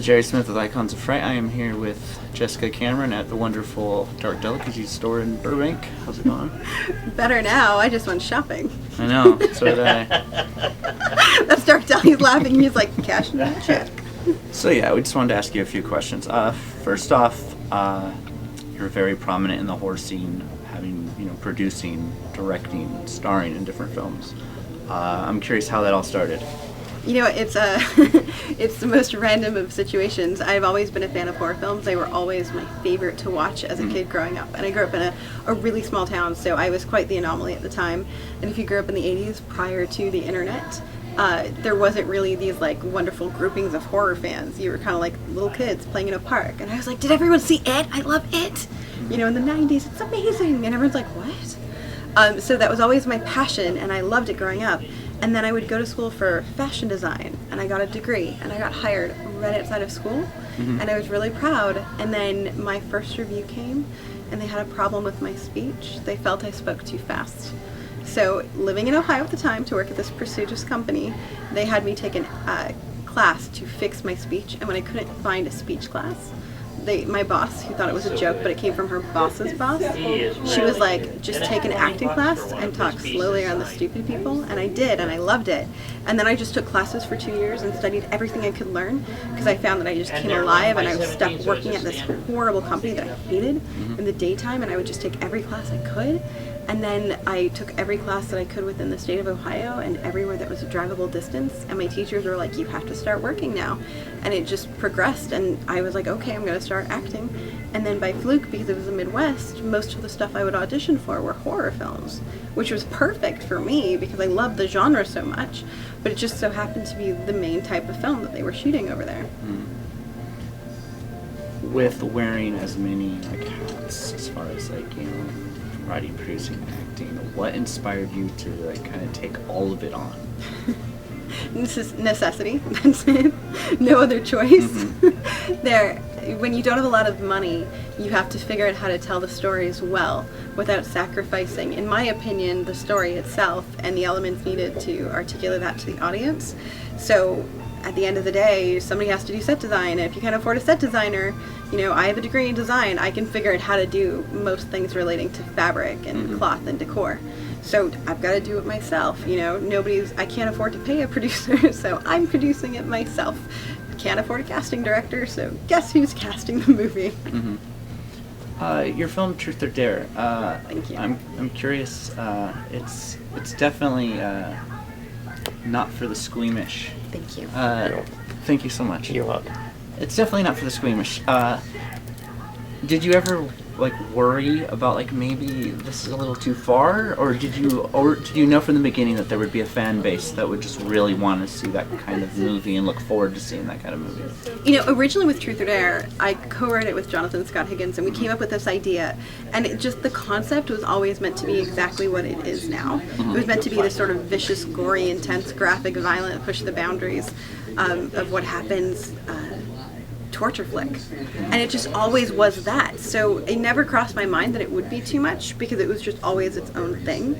Jerry Smith with Icons of Fright. I am here with Jessica Cameron at the wonderful Dark Delicacies store in Burbank. How's it going? Better now. I just went shopping. I know. So did I. That's Dark Deli. He's laughing. He's like, cash in that check. So yeah, we just wanted to ask you a few questions. First off, you're very prominent in the horror scene, having producing, directing, starring in different films. I'm curious how that all started. It's it's the most random of situations. I've always been a fan of horror films. They were always my favorite to watch as a kid growing up. And I grew up in a really small town, so I was quite the anomaly at the time. And if you grew up in the 80s, prior to the internet, there wasn't really these like wonderful groupings of horror fans. You were kind of like little kids playing in a park. And I was like, did everyone see It? I love It! In the 90s, it's amazing! And everyone's like, what? So that was always my passion, and I loved it growing up. And then I would go to school for fashion design, and I got a degree, and I got hired right outside of school, and I was really proud. And then my first review came, and they had a problem with my speech. They felt I spoke too fast. So living in Ohio at the time to work at this prestigious company, they had me take a class to fix my speech, and when I couldn't find a speech class, my boss, who thought it was a joke, but it came from her boss's boss, she was like, just take an acting class and talk slowly around the stupid people. And I did, and I loved it. And then I just took classes for 2 years and studied everything I could learn, because I found that I just came alive, and I was stuck working at this horrible company that I hated in the daytime, and I would just take every class I could. And then I took every class that I could within the state of Ohio and everywhere that was a drivable distance. And my teachers were like, you have to start working now. And it just progressed. And I was like, okay, I'm going to start acting. And then by fluke, because it was the Midwest, most of the stuff I would audition for were horror films, which was perfect for me because I loved the genre so much. But it just so happened to be the main type of film that they were shooting over there. With wearing as many hats as far as writing, producing, acting, what inspired you to kind of take all of it on? Necessity. That's it. No other choice. When you don't have a lot of money, you have to figure out how to tell the stories well without sacrificing, in my opinion, the story itself and the elements needed to articulate that to the audience. So at the end of the day, somebody has to do set design, and if you can't afford a set designer, I have a degree in design. I can figure out how to do most things relating to fabric and cloth and decor. So I've got to do it myself. I can't afford to pay a producer, so I'm producing it myself. Can't afford a casting director, so guess who's casting the movie? Your film Truth or Dare. Thank you. I'm curious. It's definitely not for the squeamish. Thank you. Thank you so much. You're welcome. It's definitely not for the squeamish. Did you ever worry about maybe this is a little too far, or did you know from the beginning that there would be a fan base that would just really want to see that kind of movie and look forward to seeing that kind of movie? Originally with Truth or Dare, I co-wrote it with Jonathan Scott Higgins, and we came up with this idea, and the concept was always meant to be exactly what it is now. It was meant to be this sort of vicious, gory, intense, graphic, violent, push the boundaries of what happens. Torture flick, and it just always was that. So it never crossed my mind that it would be too much, because it was just always its own thing.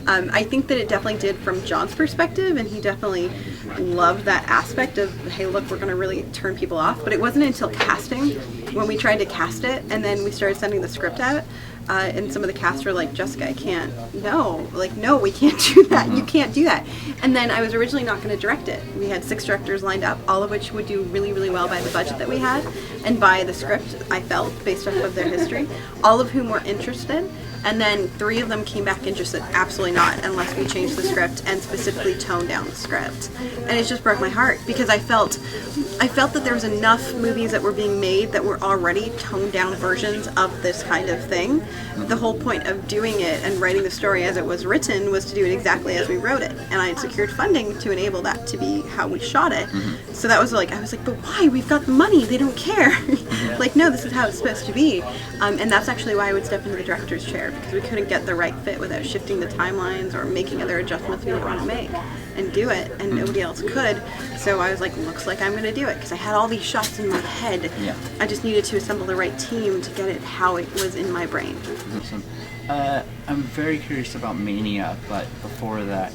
I think that it definitely did from John's perspective, and he definitely loved that aspect of, hey, look, we're going to really turn people off. But it wasn't until casting, when we tried to cast it, and then we started sending the script out, and some of the cast were like, Jessica, I can't. No, we can't do that. You can't do that. And then I was originally not going to direct it. We had 6 directors lined up, all of which would do really, really well by the budget that we had and by the script, I felt, based off of their history, all of whom were interested. And then 3 of them came back and just said, absolutely not, unless we change the script and specifically tone down the script. And it just broke my heart, because I felt that there was enough movies that were being made that were already toned down versions of this kind of thing. The whole point of doing it and writing the story as it was written was to do it exactly as we wrote it. And I had secured funding to enable that to be how we shot it. So that was I was like, but why? We've got the money. They don't care. No, this is how it's supposed to be. And that's actually why I would step into the director's chair, because we couldn't get the right fit without shifting the timelines or making other adjustments we didn't want to make and do it, and nobody else could. So I was like, looks like I'm going to do it, because I had all these shots in my head. I just needed to assemble the right team to get it how it was in my brain. Awesome. I'm very curious about Mania, but before that,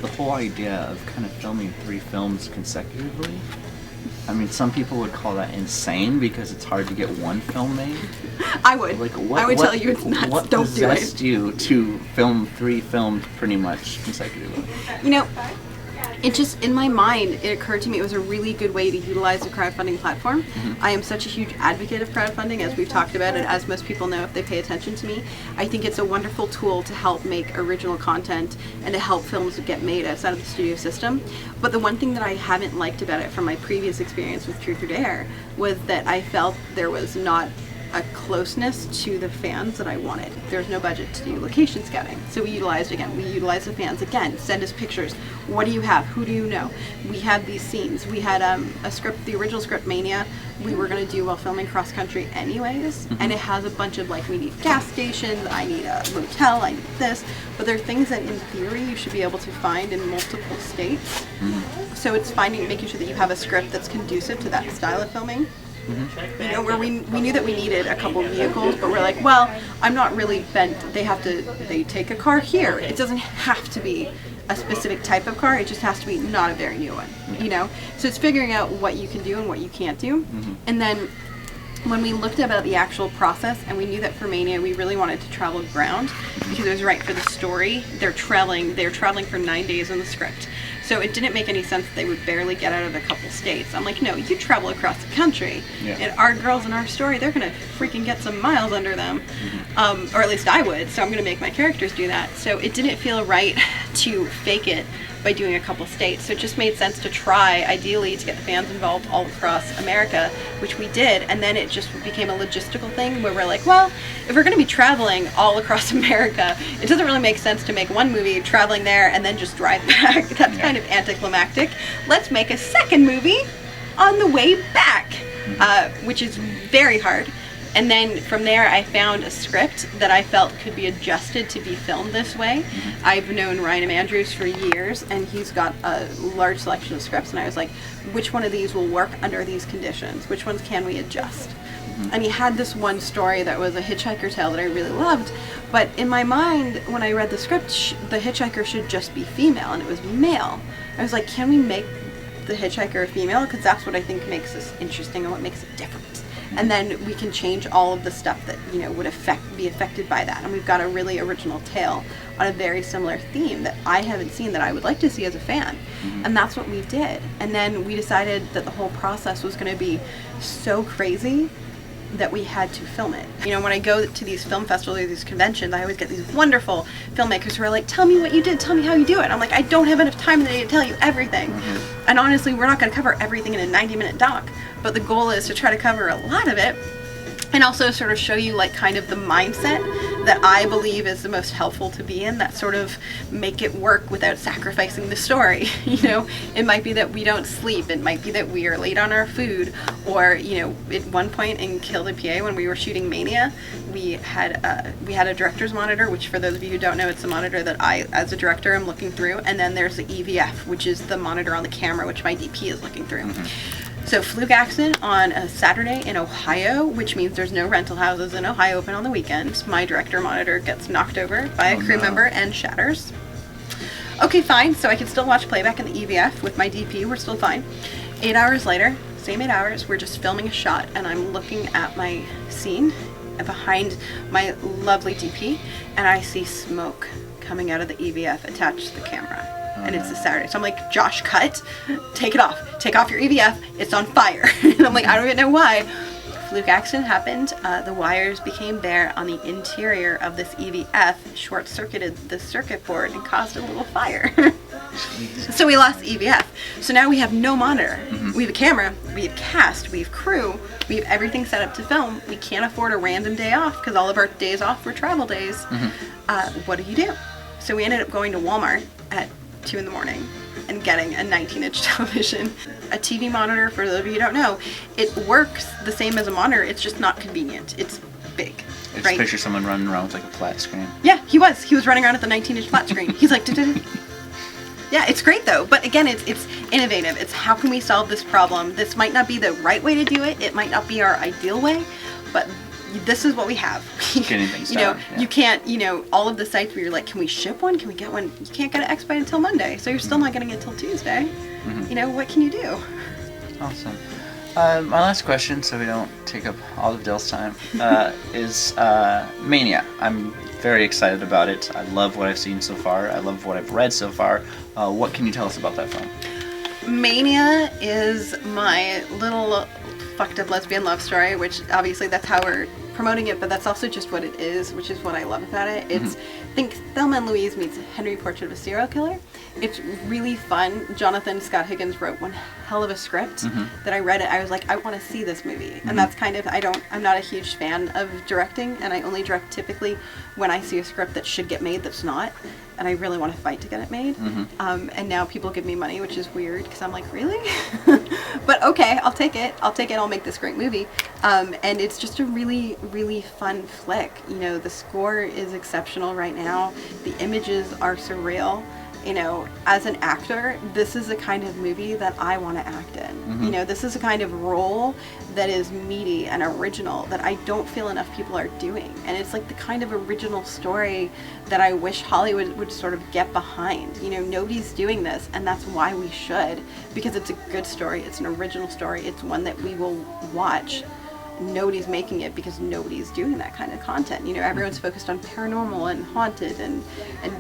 the whole idea of kind of filming 3 films consecutively, I mean, some people would call that insane because it's hard to get one film made. I would. Like, I would tell you it's nuts. What Don't do it. possessed you to film 3 films pretty much consecutively? You know, it just, in my mind, it occurred to me it was a really good way to utilize a crowdfunding platform. I am such a huge advocate of crowdfunding, as we've talked about, and as most people know if they pay attention to me. I think it's a wonderful tool to help make original content and to help films get made outside of the studio system. But the one thing that I haven't liked about it from my previous experience with Truth or Dare was that I felt there was not a closeness to the fans that I wanted. There's no budget to do location scouting. So we utilized the fans again, send us pictures. What do you have? Who do you know? We had these scenes. We had a script, the original script, Mania, we were gonna do while filming cross country anyways. And it has a bunch of like, we need gas stations, I need a motel, I need this. But there are things that in theory you should be able to find in multiple states. So it's making sure that you have a script that's conducive to that style of filming. You know, where we knew that we needed a couple vehicles, but we're like, well, I'm not really bent. They take a car here. It doesn't have to be a specific type of car. It just has to be not a very new one, you know? So it's figuring out what you can do and what you can't do. And then when we looked about the actual process, and we knew that for Mania we really wanted to travel ground because it was right for the story. They're traveling for 9 days in the script. So it didn't make any sense that they would barely get out of a couple states. I'm like, no, you travel across the country. And our girls in our story, they're gonna freaking get some miles under them. Or at least I would, so I'm gonna make my characters do that. So it didn't feel right to fake it by doing a couple states. So it just made sense to try, ideally, to get the fans involved all across America, which we did, and then it just became a logistical thing where we're like, well, if we're gonna be traveling all across America, it doesn't really make sense to make one movie traveling there and then just drive back. That's kind of anticlimactic. Let's make a second movie on the way back, which is very hard. And then from there I found a script that I felt could be adjusted to be filmed this way. I've known Ryan Andrews for years, and he's got a large selection of scripts, and I was like, which one of these will work under these conditions? Which ones can we adjust? And he had this one story that was a hitchhiker tale that I really loved, but in my mind, when I read the script, the hitchhiker should just be female, and it was male. I was like, can we make the hitchhiker a female? Because that's what I think makes this interesting and what makes it different. And then we can change all of the stuff that, you know, would be affected by that. And we've got a really original tale on a very similar theme that I haven't seen that I would like to see as a fan. And that's what we did. And then we decided that the whole process was going to be so crazy that we had to film it. You know, when I go to these film festivals or these conventions, I always get these wonderful filmmakers who are like, tell me what you did, tell me how you do it. I'm like, I don't have enough time in the day to tell you everything. And honestly, we're not going to cover everything in a 90-minute doc, but the goal is to try to cover a lot of it and also sort of show you like kind of the mindset that I believe is the most helpful to be in, that sort of make it work without sacrificing the story. You know, it might be that we don't sleep, it might be that we are late on our food, or, you know, at one point in Kill the PA when we were shooting Mania, we had a director's monitor, which for those of you who don't know, it's the monitor that I, as a director, am looking through, and then there's the EVF, which is the monitor on the camera, which my DP is looking through. So fluke accident on a Saturday in Ohio, which means there's no rental houses in Ohio open on the weekends. My director monitor gets knocked over by a crew member and shatters. Okay, fine, so I can still watch playback in the EVF with my DP, we're still fine. 8 hours later, same 8 hours, we're just filming a shot and I'm looking at my scene behind my lovely DP and I see smoke coming out of the EVF attached to the camera. And it's a Saturday. So I'm like, Josh, cut, take it off. Take off your EVF, it's on fire. And I'm like, I don't even know why. Fluke accident happened. The wires became bare on the interior of this EVF, short-circuited the circuit board and caused a little fire. So we lost the EVF. So now we have no monitor. We have a camera, we have cast, we have crew, we have everything set up to film. We can't afford a random day off because all of our days off were travel days. What do? So we ended up going to Walmart at 2 in the morning and getting a 19-inch television. A TV monitor, for those of you who don't know, it works the same as a monitor, it's just not convenient. It's big. I just picture someone running around with like a flat screen. Yeah, he was running around with a 19-inch flat screen. He's like, yeah, it's great though, but again, it's innovative. It's how can we solve this problem? This might not be the right way to do it, it might not be our ideal way, but this is what we have. Getting things done. You can't, all of the sites where you're like, can we ship one? Can we get one? You can't get it expedited until Monday, so you're still not getting it until Tuesday. What can you do? Awesome. My last question, so we don't take up all of Dill's time, is Mania. I'm very excited about it. I love what I've seen so far. I love what I've read so far. What can you tell us about that film? Mania is my little fucked up lesbian love story, which obviously that's how we're promoting it, but that's also just what it is, which is what I love about it. It's, think Thelma and Louise meets Henry Portrait of a Serial Killer. It's really fun. Jonathan Scott Higgins wrote one hell of a script that I read it. I was like, I want to see this movie. And that's kind of, I'm not a huge fan of directing, and I only direct typically when I see a script that should get made that's not. And I really want to fight to get it made. And now people give me money, which is weird because I'm like, really? But okay, I'll take it. I'll make this great movie. And it's just a really, really fun flick. You know, the score is exceptional right now. The images are surreal. You know, as an actor, this is the kind of movie that I want to act in. You know, this is a kind of role that is meaty and original that I don't feel enough people are doing. And it's like the kind of original story that I wish Hollywood would sort of get behind. You know, nobody's doing this, and that's why we should, because it's a good story, it's an original story, it's one that we will watch. Nobody's making it because nobody's doing that kind of content. You know, everyone's focused on paranormal and haunted and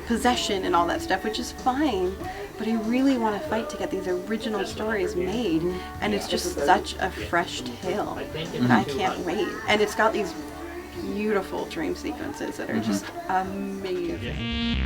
possession and all that stuff, which is fine, but I really want to fight to get these original stories made, and it's just such a fresh tale that I can't wait. And it's got these beautiful dream sequences that are just amazing.